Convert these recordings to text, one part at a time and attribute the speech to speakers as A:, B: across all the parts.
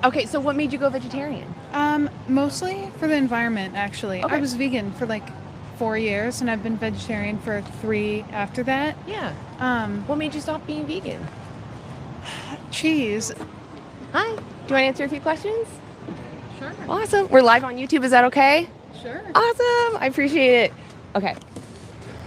A: Okay, so what made you go vegetarian?
B: Mostly for the environment, actually.
A: Okay.
B: I was vegan for like 4 years, and I've been vegetarian for 3 after that.
A: Yeah.
B: Um,
A: What made you stop being vegan?
B: Cheese.
A: Hi. Do you want to answer a few questions?
B: Sure.
A: Awesome. We're live on YouTube. Is that okay?
B: Sure.
A: Awesome. I appreciate it. Okay.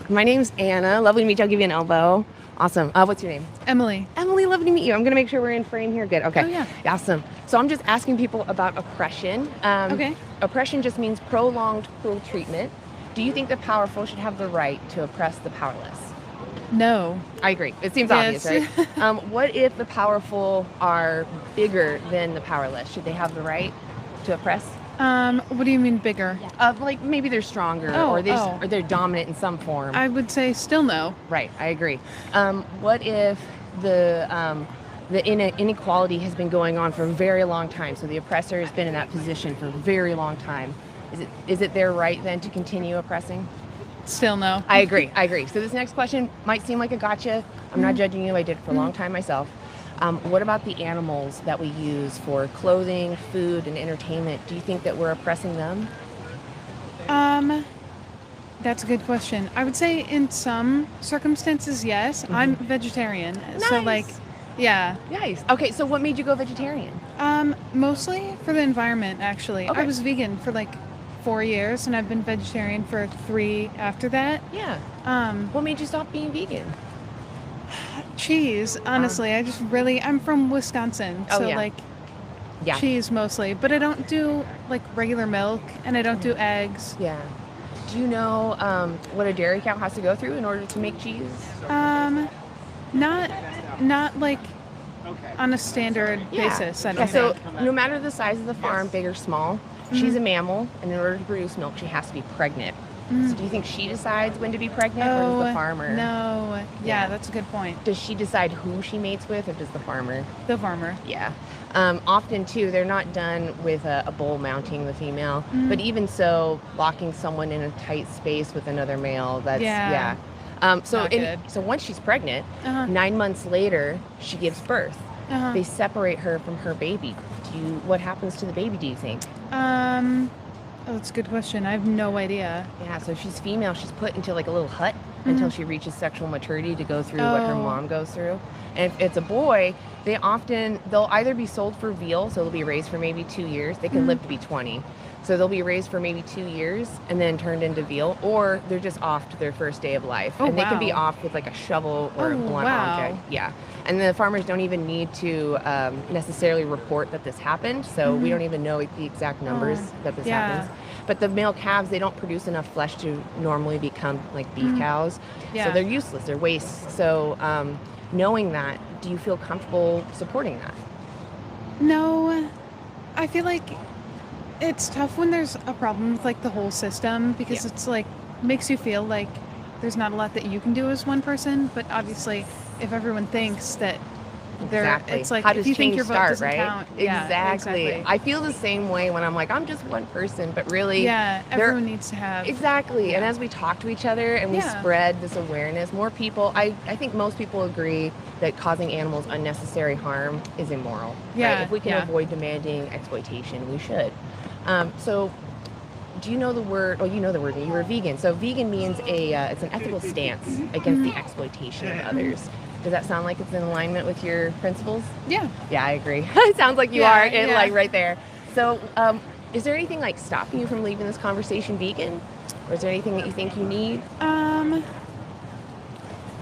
A: My name's Anna. Lovely to meet you. I'll give you an elbow. Awesome. What's your name?
B: Emily.
A: Emily, lovely to meet you. I'm going to make sure we're in frame here. Good. Okay.
B: Oh, yeah.
A: Awesome. So I'm just asking people about oppression.
B: Okay.
A: Oppression just means prolonged cruel treatment. Do you think the powerful should have the right to oppress the powerless?
B: No.
A: I agree. It seems
B: Yes.
A: obvious, right? What if the powerful are bigger than the powerless? Should they have the right to oppress?
B: What do you mean bigger?
A: Like maybe they're stronger or they're dominant in some form.
B: I would say still no.
A: Right, I agree. What if the inequality has been going on for a very long time? So the oppressor has been in that position for a very long time. Is it their right then to continue oppressing?
B: Still no.
A: I agree. So this next question might seem like a gotcha. I'm not judging you. I did it for a long time myself. What about the animals that we use for clothing, food, and entertainment? Do you think that we're oppressing them?
B: That's a good question. I would say in some circumstances, yes. I'm vegetarian. So like, yeah.
A: Nice. Okay, so what made you go vegetarian?
B: Mostly for the environment, actually.
A: Okay.
B: I was vegan for like 4 years, and I've been vegetarian for 3 after that.
A: Yeah. What made you stop being vegan?
B: Cheese, honestly. I'm from Wisconsin,
A: Oh,
B: so
A: yeah.
B: like
A: Yeah.
B: cheese mostly. But I don't do like regular milk, and I don't do eggs.
A: Yeah. Do you know what a dairy cow has to go through in order to make cheese?
B: Not like on a standard basis, I don't
A: So
B: think.
A: no matter the size of the farm, big or small, she's a mammal, and in order to produce milk, she has to be pregnant. So do you think she decides when to be pregnant, or does the farmer?
B: No.
A: Yeah.
B: Yeah, that's a good point.
A: Does she decide who she mates with, or does the farmer?
B: The farmer.
A: Yeah. Often, too, they're not done with a bull mounting the female. But even so, locking someone in a tight space with another male, that's,
B: Yeah.
A: So,
B: Not good.
A: so once she's pregnant,
B: Uh-huh.
A: 9 months later, she gives birth.
B: Uh-huh.
A: They separate her from her baby. What happens to the baby, do you think?
B: Oh, that's a good question. I have no idea.
A: Yeah, so if she's female, she's put into like a little hut until she reaches sexual maturity to go through what her
B: Oh.
A: mom goes through. And if it's a boy, they'll either be sold for veal, so they'll be raised for maybe 2 years. They can live to be 20. So they'll be raised for maybe 2 years and then turned into veal, or they're just off to their first day of life.
B: Oh,
A: and they can be
B: wow.
A: off with like a shovel or a
B: Oh,
A: blunt
B: wow.
A: object. Yeah. And the farmers don't even need to necessarily report that this happened. So we don't even know the exact numbers that this
B: yeah.
A: happens. But the male calves, they don't produce enough flesh to normally become like beef cows.
B: Yeah.
A: So they're useless, they're waste. So knowing that, do you feel comfortable supporting that?
B: No. I feel like it's tough when there's a problem with like the whole system, because it's like makes you feel like there's not a lot that you can do as one person. But obviously, if everyone thinks that
A: Exactly.
B: it's like
A: How
B: if
A: does
B: you think
A: change
B: your vote
A: start,
B: doesn't
A: right?
B: count. Yeah,
A: Exactly. I feel the same way when I'm like, I'm just one person, but really,
B: Yeah,
A: there-
B: everyone needs to have.
A: Exactly. And
B: Yeah.
A: as we talk to each other and we
B: Yeah.
A: spread this awareness, more people, I think most people agree that causing animals unnecessary harm is immoral.
B: Yeah,
A: Right? If we can
B: yeah.
A: avoid demanding exploitation, we should. So do you know the word, you know the word, you were vegan. So vegan means it's an ethical stance against the exploitation of others. Does that sound like it's in alignment with your principles?
B: Yeah.
A: Yeah, I agree. It sounds like you
B: Yeah,
A: are,
B: yeah.
A: like right there. So, is there anything like stopping you from leaving this conversation vegan, or is there anything that you think you need?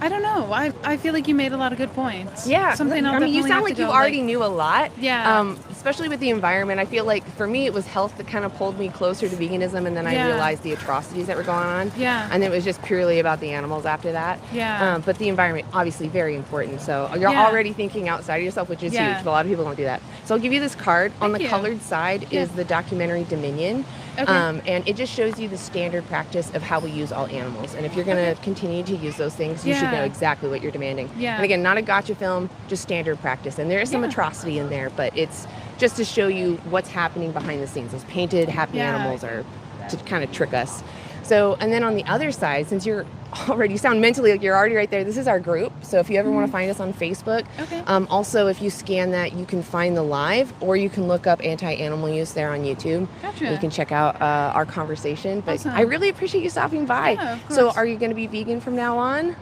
B: I don't know. I feel like you made a lot of good points.
A: Yeah,
B: Something I'll
A: I mean, you
B: definitely
A: sound
B: have
A: like
B: to
A: you
B: go,
A: already knew a lot.
B: Yeah.
A: Especially with the environment. I feel like for me, it was health that kind of pulled me closer to veganism, and then I
B: Yeah.
A: realized the atrocities that were going on.
B: Yeah.
A: And it was just purely about the animals after that.
B: Yeah.
A: But the environment, obviously, very important. So you're
B: Yeah.
A: already thinking outside of yourself, which is
B: Yeah.
A: huge. But a lot of people don't do that. So I'll give you this card. On the
B: Thank you.
A: colored side
B: Yeah.
A: is the documentary Dominion.
B: Okay.
A: And it just shows you the standard practice of how we use all animals. And if you're going to continue to use those things, you should
B: Yeah.
A: know exactly what you're demanding.
B: Yeah.
A: And again, not a gotcha film, just standard practice. And there is some
B: Yeah.
A: atrocity in there, but it's just to show you what's happening behind the scenes. Those painted happy
B: Yeah.
A: animals are to kind of trick us. So, and then on the other side, since you're already, you sound mentally like you're already right there. This is our group. So if you ever want to find us on Facebook,
B: Okay.
A: Also if you scan that, you can find the live, or you can look up anti-animal use there on YouTube.
B: Gotcha.
A: You can check out our conversation. But
B: Awesome.
A: I really appreciate you stopping by.
B: Yeah, of
A: So
B: course.
A: are you going to be vegan from now on?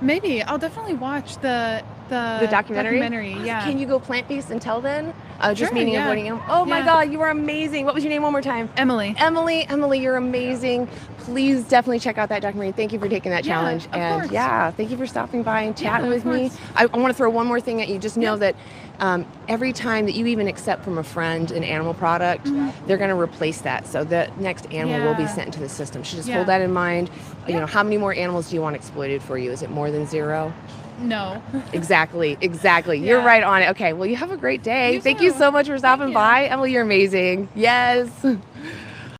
B: Maybe I'll definitely watch the
A: documentary?
B: Yeah.
A: Can you go plant-based until then? Just
B: Sure,
A: meaning
B: yeah.
A: avoiding animals. Oh my
B: Yeah.
A: God, you are amazing. What was your name one more time?
B: Emily.
A: Emily, you're amazing. Please definitely check out that documentary. Thank you for taking that
B: Yeah,
A: challenge.
B: of
A: And
B: course.
A: yeah, thank you for stopping by and chatting
B: of
A: with me.
B: course.
A: I want to throw one more thing at you. Just know
B: Yeah.
A: that every time that you even accept from a friend an animal product, they're going to replace that. So the next animal will be
B: Yeah.
A: sent into the system. So just
B: Yeah.
A: hold that in mind. You
B: Yeah.
A: know, how many more animals do you want exploited for you? Is it more than 0?
B: No.
A: Exactly. You're
B: Yeah.
A: right on it. Okay, well, you have a great day.
B: You
A: Thank you
B: too.
A: so much for stopping
B: you.
A: by. Emily, you're amazing. Yes.